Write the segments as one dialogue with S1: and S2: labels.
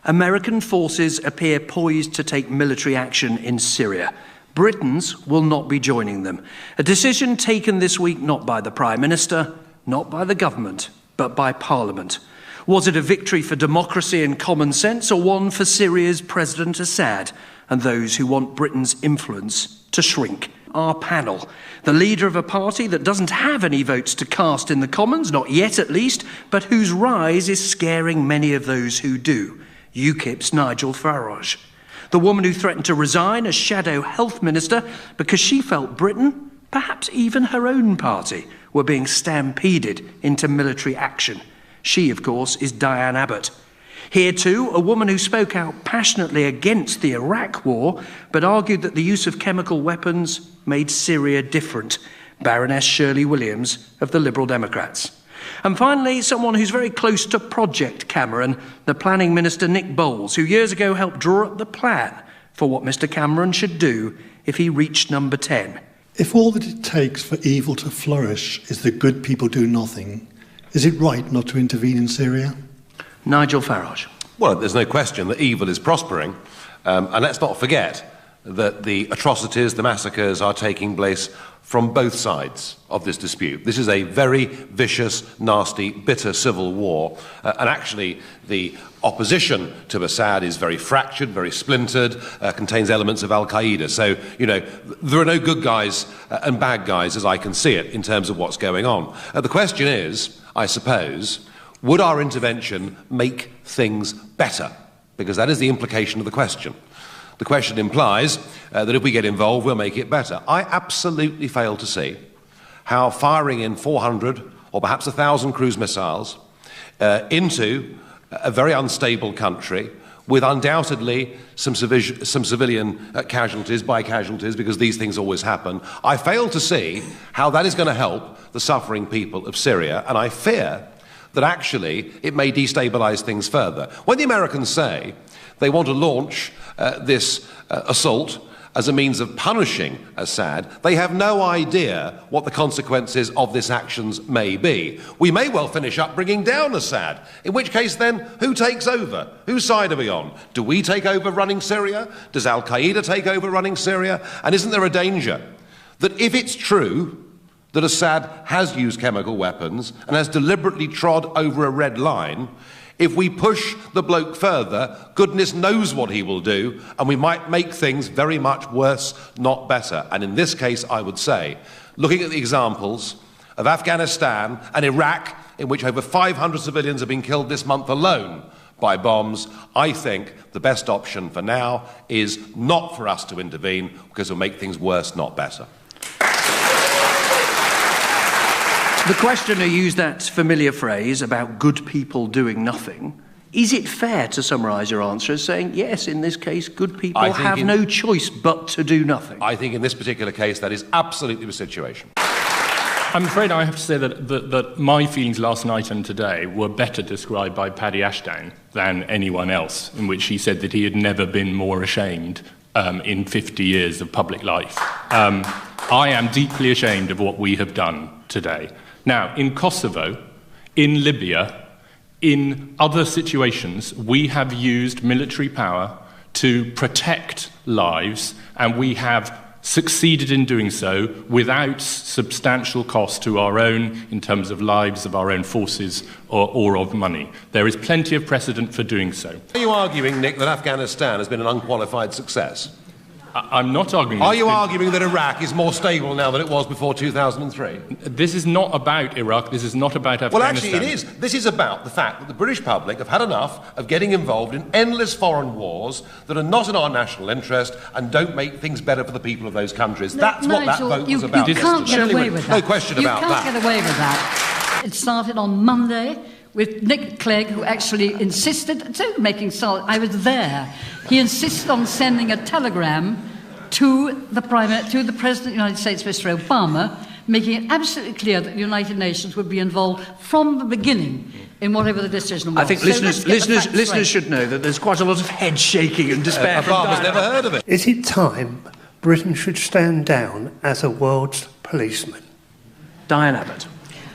S1: American forces appear poised to take military action in Syria. Britain's will not be joining them. A decision taken this week not by the Prime Minister, not by the government, but by Parliament. Was it a victory for democracy and common sense, or one for Syria's President Assad and those who want Britain's influence to shrink? Our panel, the leader of a party that doesn't have any votes to cast in the Commons, not yet at least, but whose rise is scaring many of those who do. UKIP's Nigel Farage. The woman who threatened to resign as Shadow Health Minister because she felt Britain, perhaps even her own party, were being stampeded into military action. She, of course, is Diane Abbott. Here too, a woman who spoke out passionately against the Iraq war, but argued that the use of chemical weapons made Syria different. Baroness Shirley Williams of the Liberal Democrats. And finally, someone who's very close to Project Cameron, the Planning Minister Nick Bowles, who years ago helped draw up the plan for what Mr Cameron should do if he reached number 10.
S2: If all that it takes for evil to flourish is that good people do nothing, is it right not to intervene in Syria?
S1: Nigel Farage.
S3: Well, there's no question that evil is prospering. And let's not forget that the atrocities, the massacres are taking place from both sides of this dispute. This is a very vicious, nasty, bitter civil war. And actually, the opposition to Assad is very fractured, very splintered, contains elements of Al-Qaeda. So, there are no good guys and bad guys as I can see it in terms of what's going on. The question is, I suppose, would our intervention make things better? Because that is the implication of the question. The question implies that if we get involved, we'll make it better. I absolutely fail to see how firing in 400 or perhaps 1,000 cruise missiles into a very unstable country with undoubtedly some civilian casualties by casualties, because these things always happen, I fail to see how that is going to help the suffering people of Syria, and I fear that actually it may destabilise things further. When the Americans say they want to launch this assault as a means of punishing Assad, they have no idea what the consequences of this actions may be. We may well finish up bringing down Assad, in which case then, who takes over? Whose side are we on? Do we take over running Syria? Does Al-Qaeda take over running Syria? And isn't there a danger that if it's true that Assad has used chemical weapons and has deliberately trod over a red line, if we push the bloke further, goodness knows what he will do, and we might make things very much worse, not better. And in this case, I would say, looking at the examples of Afghanistan and Iraq, in which over 500 civilians have been killed this month alone by bombs, I think the best option for now is not for us to intervene, because it'll make things worse, not better.
S1: The questioner used that familiar phrase about good people doing nothing. Is it fair to summarise your answer as saying, yes, in this case, good people have no choice but to do nothing?
S3: I think in this particular case, that is absolutely the situation.
S4: I'm afraid I have to say that my feelings last night and today were better described by Paddy Ashdown than anyone else, in which he said that he had never been more ashamed in 50 years of public life. I am deeply ashamed of what we have done today. Now, in Kosovo, in Libya, in other situations, we have used military power to protect lives, and we have succeeded in doing so without substantial cost to our own, in terms of lives of our own forces or of money. There is plenty of precedent for doing so.
S3: Are you arguing, Nick, that Afghanistan has been an unqualified success?
S4: I'm not arguing...
S3: Are you arguing that Iraq is more stable now than it was before 2003?
S4: This is not about Iraq, this is not about Afghanistan.
S3: Well, actually, it is. This is about the fact that the British public have had enough of getting involved in endless foreign wars that are not in our national interest and don't make things better for the people of those countries. That's what that vote was about.
S5: You can't get away with that.
S3: No question about that.
S5: You can't get away with that. It started on Monday with Nick Clegg, who actually insisted, I was there, he insisted on sending a telegram to the President of the United States, Mr. Obama, making it absolutely clear that the United Nations would be involved from the beginning in whatever the decision was.
S1: I think listeners should know that there's quite a lot of head shaking and despair.
S3: Obama's never heard of it.
S6: Is it time Britain should stand down as a world's policeman?
S1: Diane Abbott.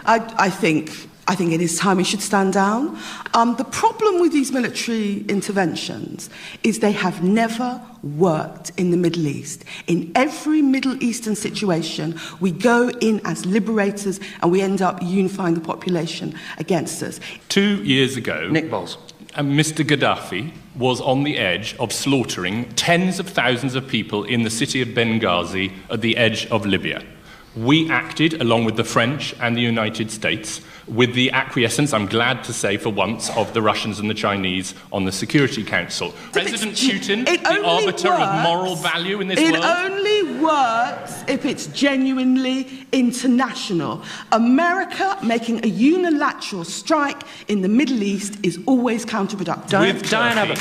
S7: I think I think it is time we should stand down. The problem with these military interventions is they have never worked in the Middle East. In every Middle Eastern situation, we go in as liberators and we end up unifying the population against us.
S4: 2 years ago,
S1: Nick Bowles.
S4: Mr. Gaddafi was on the edge of slaughtering tens of thousands of people in the city of Benghazi at the edge of Libya. We acted, along with the French and the United States, with the acquiescence, I'm glad to say for once, of the Russians and the Chinese on the Security Council. President Putin, the arbiter of moral value in this world?
S7: It only works if it's genuinely international. America making a unilateral strike in the Middle East is always counterproductive.
S1: Diane Abbott.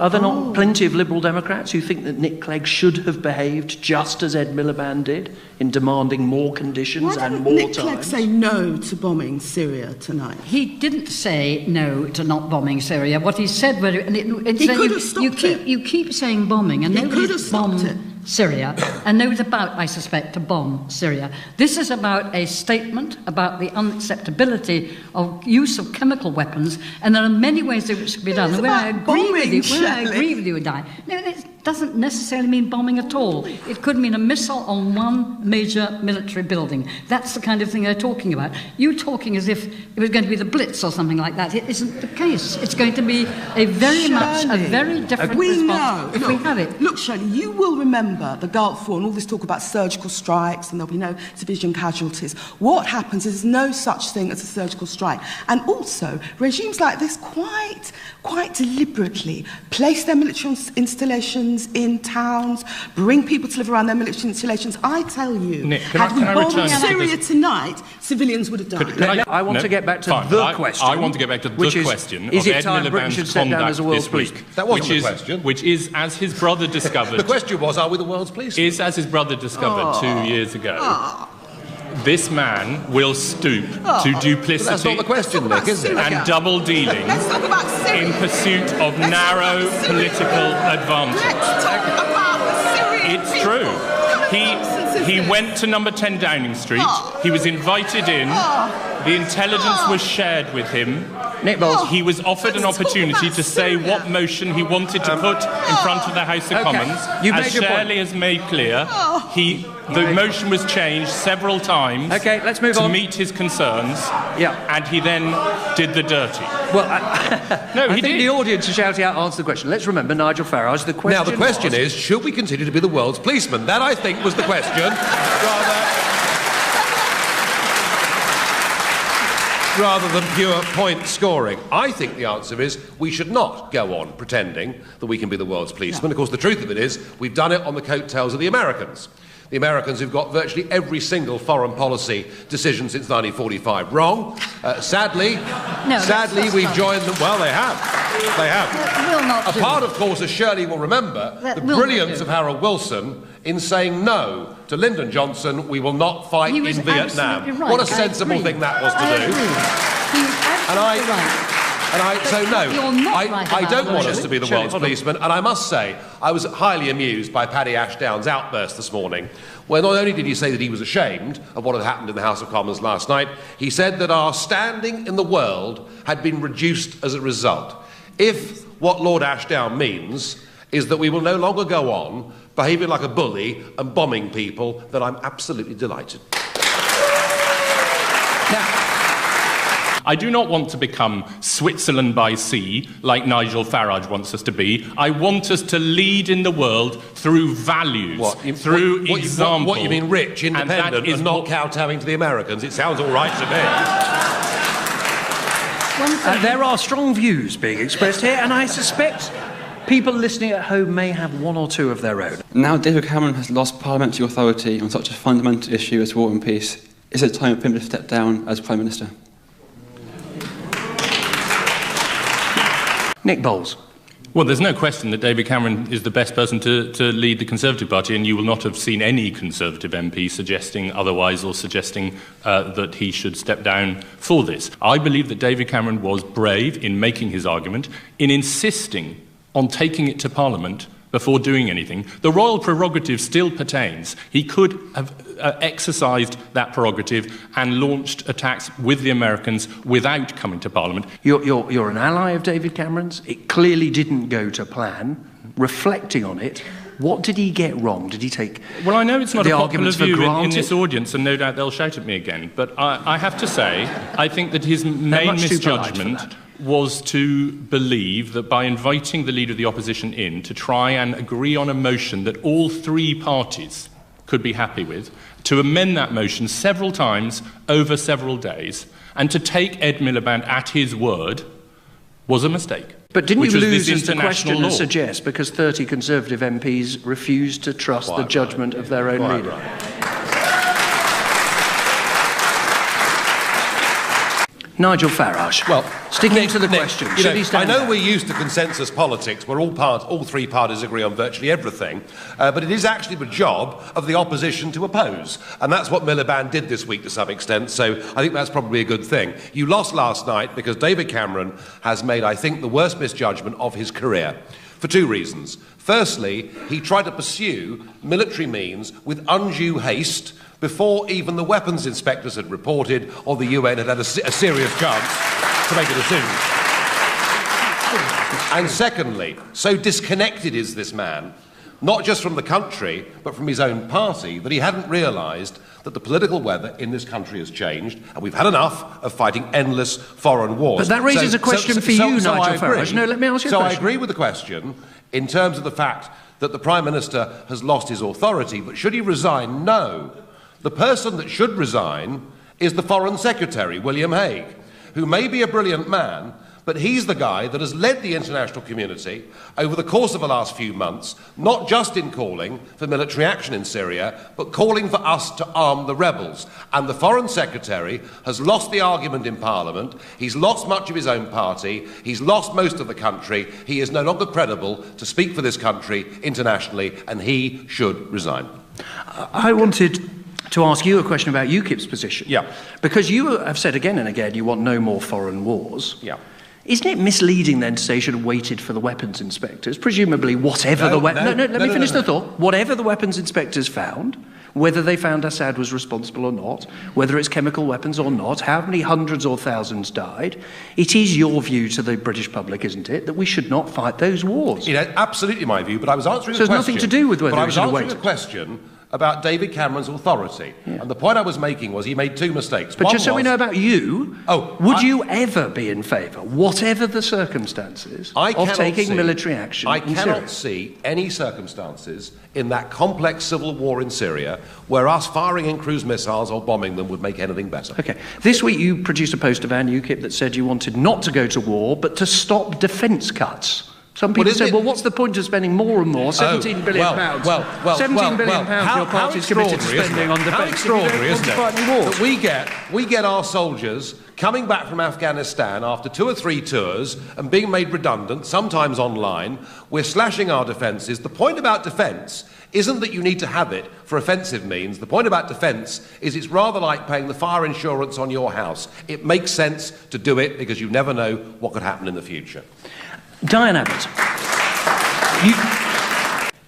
S1: Are there not plenty of Liberal Democrats who think that Nick Clegg should have behaved just as Ed Miliband did in demanding more conditions and more
S7: Nick
S1: time?
S7: Clegg say no to bombing Syria tonight?
S5: He didn't say no to not bombing Syria. What he said,
S7: he could have stopped it.
S5: You keep saying bombing, and
S7: he could have stopped it.
S5: Syria, and nobody's about, I suspect, to bomb Syria. This is about a statement about the unacceptability of use of chemical weapons, and there are many ways in which it can be done. And where I agree with you, Di. No, it doesn't necessarily mean bombing at all. It could mean a missile on one major military building. That's the kind of thing they're talking about. You're talking as if it was going to be the Blitz or something like that. It isn't the case. It's going to be a very different response if we have it.
S7: Look, Shirley, you will remember the Gulf War and all this talk about surgical strikes and there'll be no civilian casualties. What happens is there's no such thing as a surgical strike. And also, regimes like this quite deliberately place their military installations in towns, bring people to live around their military installations. I tell you,
S4: Nick,
S7: had we bombed Syria tonight, civilians would have died.
S1: I want to get back to the question.
S4: I want to get back to the question
S1: is
S4: of
S1: it
S4: Ed
S1: time Britain should
S4: Miliband's
S1: step down as
S4: conduct
S1: a world's
S4: this week.
S1: policeman?
S3: That wasn't the question.
S4: Which is, as his brother discovered...
S3: The question was, are we the world's policeman?
S4: Is, as his brother discovered 2 years ago, this man will stoop to duplicity
S3: That's not the question, Nick, is it?
S4: and double dealing in pursuit of narrow political advantage.
S7: Let's talk about the Syrian
S4: It's true. He went to number 10 Downing Street. He was invited in. The intelligence was shared with him.
S1: Nick Bowles.
S4: He was offered an opportunity to say what motion he wanted to put in front of the House of Commons. As Shirley has made clear, the motion was changed several times
S1: let's move on.
S4: to meet his concerns, and he then did the dirty.
S1: Well, I think the audience is shouting out, answer the question. Let's remember Nigel Farage. The question
S3: Now, the question is, should we continue to be the world's policeman? That, I think, was the question. Rather than pure point scoring. I think the answer is we should not go on pretending that we can be the world's policeman. Of course, the truth of it is we've done it on the coattails of the Americans. The Americans who've got virtually every single foreign policy decision since 1945 wrong. Sadly, we've joined them. Well, they have. They have. A part, of course, as Shirley will remember, the brilliance of Harold Wilson in saying no to Lyndon Johnson, we will not fight in Vietnam.
S5: Right.
S3: What a sensible thing that was to do. I don't want us to be the world's policeman, and I must say, I was highly amused by Paddy Ashdown's outburst this morning, where not only did he say that he was ashamed of what had happened in the House of Commons last night, he said that our standing in the world had been reduced as a result. If what Lord Ashdown means is that we will no longer go on behaving like a bully and bombing people, then I'm absolutely delighted.
S4: I do not want to become Switzerland by sea, like Nigel Farage wants us to be. I want us to lead in the world through values, through example.
S3: What you mean, rich, independent, and not kowtowing to the Americans? It sounds all right to me.
S1: There are strong views being expressed here, and I suspect people listening at home may have one or two of their own.
S8: Now David Cameron has lost parliamentary authority on such a fundamental issue as war and peace. Is it time for him to step down as Prime Minister?
S1: Nick Bowles.
S4: Well, there's no question that David Cameron is the best person to lead the Conservative Party, and you will not have seen any Conservative MP suggesting otherwise or suggesting that he should step down for this. I believe that David Cameron was brave in making his argument, in insisting on taking it to Parliament before doing anything. The royal prerogative still pertains. He could have exercised that prerogative and launched attacks with the Americans without coming to Parliament.
S1: You're an ally of David Cameron's. It clearly didn't go to plan. Reflecting on it, what did he get wrong? Did he take
S4: Well, I know it's not
S1: the
S4: a popular
S1: arguments for
S4: view in
S1: granted?
S4: this audience, and no doubt they'll shout at me again, but I have to say, I think that his main
S1: much too polite for
S4: misjudgment
S1: that.
S4: was to believe that by inviting the Leader of the Opposition in to try and agree on a motion that all three parties could be happy with, to amend that motion several times over several days, and to take Ed Miliband at his word was a mistake.
S1: But didn't
S4: which
S1: you
S4: was
S1: lose,
S4: this
S1: as the
S4: international
S1: question
S4: law.
S1: suggests, because 30 Conservative MPs refused to trust the judgment of their own leader? Nigel Farage.
S3: Well,
S1: sticking to the question, should he
S3: I
S1: stand
S3: know
S1: down?
S3: we're used to consensus politics where all three parties agree on virtually everything, but it is actually the job of the opposition to oppose. And that's what Miliband did this week to some extent, so I think that's probably a good thing. You lost last night because David Cameron has made, I think, the worst misjudgment of his career. For two reasons. Firstly, he tried to pursue military means with undue haste before even the weapons inspectors had reported or the UN had a serious chance to make a decision. And secondly, so disconnected is this man, not just from the country, but from his own party, that he hadn't realised that the political weather in this country has changed, and we've had enough of fighting endless foreign wars.
S1: But that raises a question for you, Nigel Farage. No, let me ask you a
S3: question.
S1: question.
S3: I agree with the question in terms of the fact that the Prime Minister has lost his authority, but should he resign? No. The person that should resign is the Foreign Secretary, William Hague, who may be a brilliant man, but he's the guy that has led the international community over the course of the last few months, not just in calling for military action in Syria, but calling for us to arm the rebels. And the Foreign Secretary has lost the argument in Parliament, he's lost much of his own party, he's lost most of the country, he is no longer credible to speak for this country internationally, and he should resign.
S1: I wanted to ask you a question about UKIP's position.
S3: Yeah.
S1: Because you have said again and again you want no more foreign wars.
S3: Yeah.
S1: Isn't it misleading then to say you should have waited for the weapons inspectors? Presumably whatever the weapons... let me finish the thought. Whatever the weapons inspectors found, whether they found Assad was responsible or not, whether it's chemical weapons or not, how many hundreds or thousands died, it is your view to the British public, isn't it, that we should not fight those wars?
S3: You know, absolutely my view, but I was answering a question...
S1: So it's nothing to do with whether
S3: but I
S1: we
S3: was
S1: should have
S3: answering
S1: waited.
S3: a question about David Cameron's authority. Yeah. And the point I was making was he made two mistakes.
S1: But just so we know about you, would you ever be in favour, whatever the circumstances, of taking military action in Syria?
S3: I cannot see any circumstances in that complex civil war in Syria where us firing in cruise missiles or bombing them would make anything better.
S1: OK. This week you produced a poster ban, UKIP, that said you wanted not to go to war, but to stop defence cuts. Some people said, well, what's the point of spending more and more? £17 billion. £17 billion your party's committed to spending on defence.
S3: How extraordinary, isn't it? That we get our soldiers coming back from Afghanistan after 2 or 3 tours and being made redundant, sometimes online. We're slashing our defences. The point about defence isn't that you need to have it for offensive means. The point about defence is it's rather like paying the fire insurance on your house. It makes sense to do it because you never know what could happen in the future.
S1: Diane Abbott.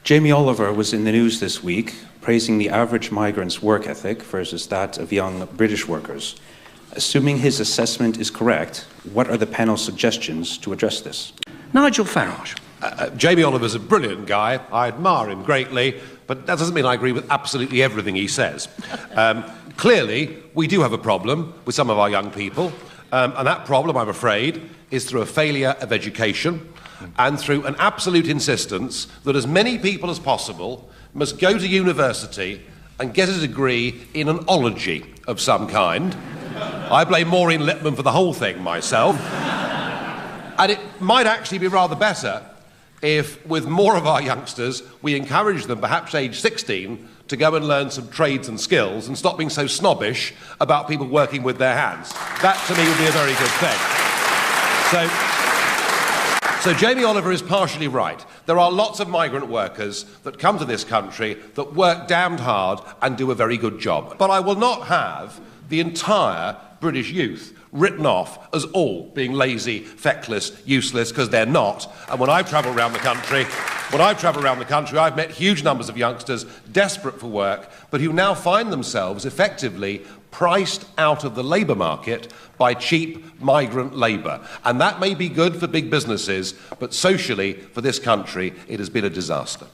S9: Jamie Oliver was in the news this week praising the average migrant's work ethic versus that of young British workers. Assuming his assessment is correct, what are the panel's suggestions to address this?
S1: Nigel Farage.
S3: Jamie Oliver's a brilliant guy. I admire him greatly, but that doesn't mean I agree with absolutely everything he says. Clearly, we do have a problem with some of our young people, and that problem, I'm afraid, is through a failure of education and through an absolute insistence that as many people as possible must go to university and get a degree in an ology of some kind. I blame Maureen Lipman for the whole thing myself. And it might actually be rather better if, with more of our youngsters, we encourage them, perhaps age 16, to go and learn some trades and skills and stop being so snobbish about people working with their hands. That, to me, would be a very good thing. So Jamie Oliver is partially right. There are lots of migrant workers that come to this country that work damned hard and do a very good job. But I will not have the entire British youth written off as all being lazy, feckless, useless, because they're not. And when I travel around the country, When I've travelled around the country, I've met huge numbers of youngsters desperate for work, but who now find themselves effectively priced out of the labour market by cheap migrant labour. And that may be good for big businesses, but socially, for this country, it has been a disaster.